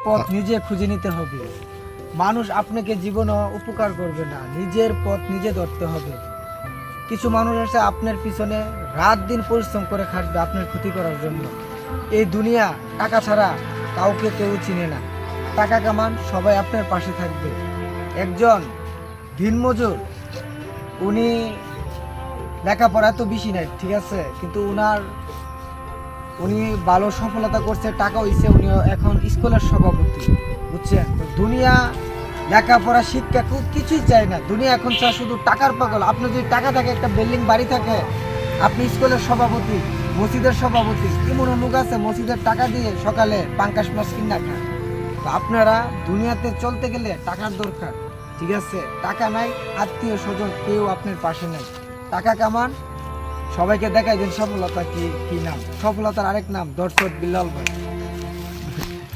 পথ নিজে খুঁজে নিতে হবে। মানুষ আপনাকে জীবনে উপকার করবে না, নিজের পথ নিজে ধরতে হবে। কিছু মানুষ আছে আপনার পিছনে রাত দিন পরিশ্রম করে খাটবে আপনার ক্ষতি করার জন্য। এই দুনিয়া টাকা ছাড়া কাউকে কেউ চিনে না। টাকা কামান, সবাই আপনার পাশে থাকবে। একজন দিনমজুর, উনি লেখাপড়া তো বেশি নাই, ঠিক আছে, কিন্তু উনি ভালো সফলতা করছে, টাকা হইছে, উনি এখন স্কুলের সভাপতি, বুঝছেন? তো দুনিয়া লেখাপড়া শিক্ষা কিছুই চায় না, দুনিয়া এখন চায় শুধু টাকার পাগল। আপনি যদি টাকা থাকে, একটা বিল্ডিং বাড়ি থাকে, আপনি স্কুলের সভাপতি, মসজিদের সভাপতি, এমন লোক আছে মসজিদের টাকা দিয়ে সকালে পাঙ্কাশ মাছ কিনা খায়। তো আপনারা দুনিয়াতে চলতে গেলে টাকার দরকার, ঠিক আছে? টাকা নাই, আত্মীয় স্বজন কেউ আপনার পাশে নাই। টাকা কামান, সবাইকে দেখাই দেন সফলতা কি কি নাম। সফলতার আরেক নাম দর্শক বিল্লাল ভাই।